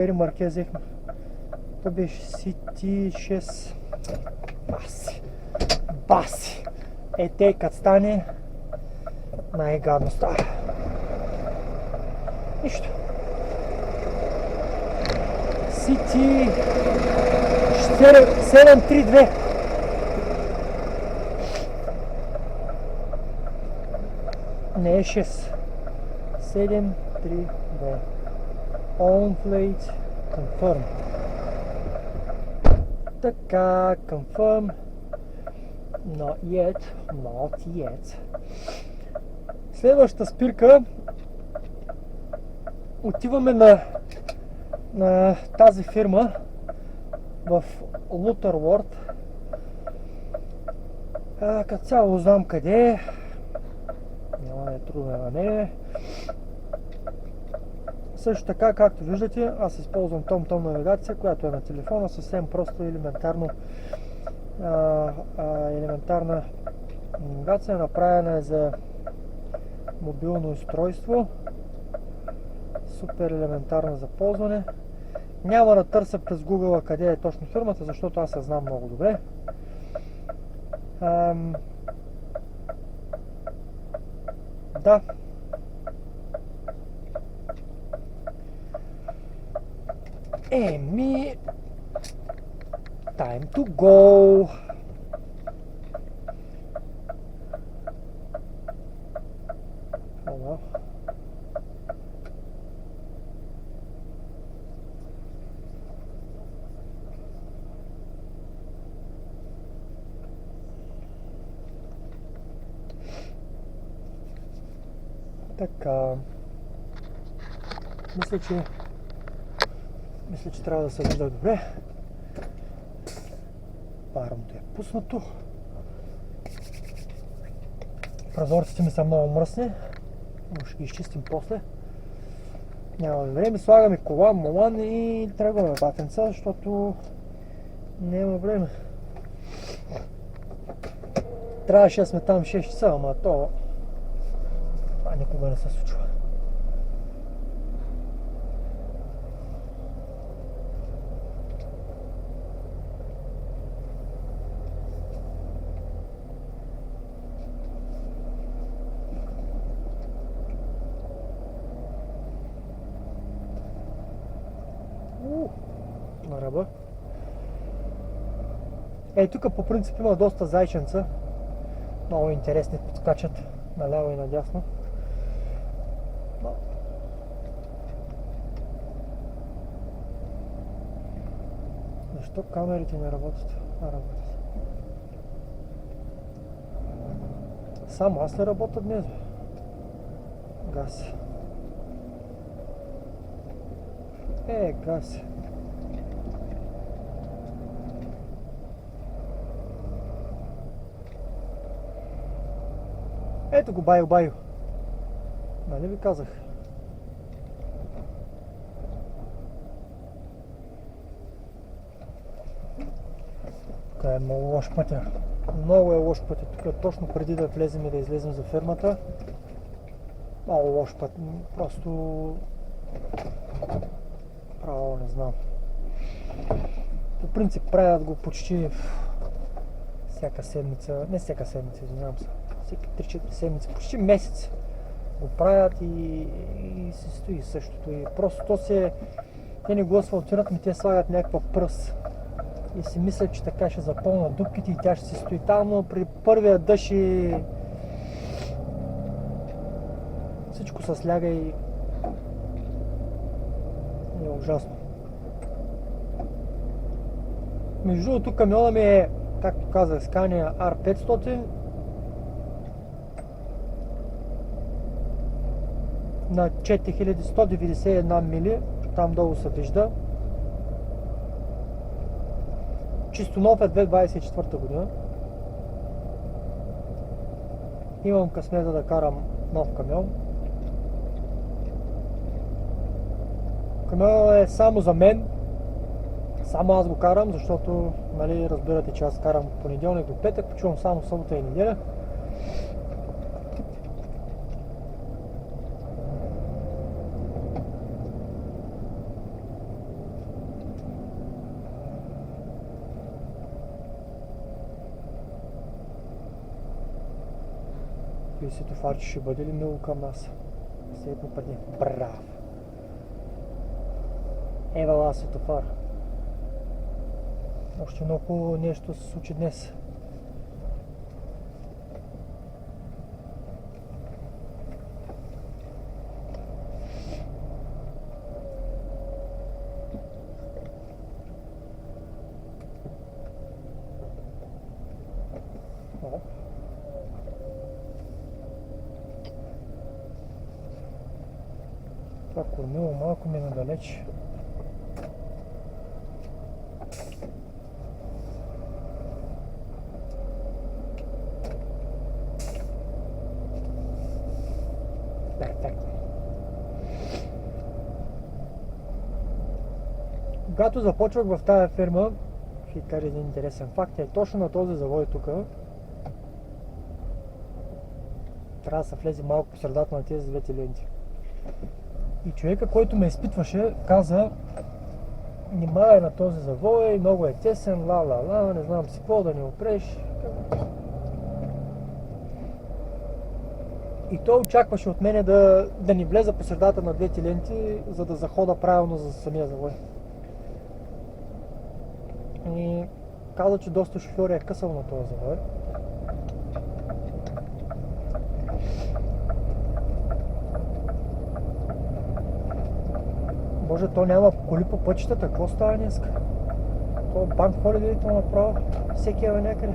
марке взехме. То беше CT6. Баси. Те като стане най-гадно става. Нищо. CT732. Не е 6. 732. On plate. Confirm. Така, confirm. Not yet. Следващата спирка. Отиваме на тази фирма в Lutherworth. Като цяло знам къде е. Няма да е трудно на нея. Също така, както виждате, аз използвам TomTom навигация, която е на телефона, съвсем просто елементарна навигация, направена е за мобилно устройство. Супер елементарна за ползване. Няма да търся през Google къде е точно фирмата, защото аз я знам много добре. Да. Time to go. Така. Мисля, че трябва да се вижда добре. Парното е пуснато. Прозорците ми са много мръсни, но ще ги изчистим после. Няма време, слагаме колан и тръгваме батенца, защото няма време. Трябваше да сме там 6 часа, ама това никога не се случва. На ръба. Тук по принцип има доста зайченца. Много интересни подскачат наляво и надясно. Защо камерите не работят? Работят. Само аз ли работя днес? Гаси. Гаси. Ето го, баю. Нали ви казах? Тук е много лош пътя. Много е лош пътя. Тук точно преди да влезем и да излезем за фермата. Много лош път. Просто... право не знам. По принцип правят го почти всяка седмица. Не всяка седмица, извинявам се. Всеки 3-4 седмици, почти месец го правят и се стои същото. И просто те не го асфалтират, те слагат някаква пръс. И си мислят, че така ще запълнат дупките и тя ще се стои там, но при първия дъжд всичко се сляга и е ужасно. Между другото, камиона ми е, както казах, Scania R500 на 4191 мили, там долу се вижда. Чисто нов е 2024 година. Имам късмета да карам нов камион. Камионът е само за мен. Само аз го карам, защото, нали, разбирате, че аз карам от понеделник до петък, почувам само събота и неделя. И светофарче ще бъде ли мило към нас? След напредне. Браво! Ева светофар. Още много нещо се случи днес. Това кормило малко ми е надалеч. Перфектно. Когато започвах в тази фирма, ще ви кажа един интересен факт, е точно на този завод тук. Трябва да се влезе малко по средата на тези двете ленти. И човека, който ме изпитваше, каза: нима е на този завой, много е тесен, не знам си какво, да не опреш. И той очакваше от мене да ни влеза по средата на двете ленти, за да захода правилно за самия завой. И каза, че доста шофьори е късал на този завой. Боже, то няма коли по пътищата, какво става днеска? То банк холидей, то направо всеки е на някъде.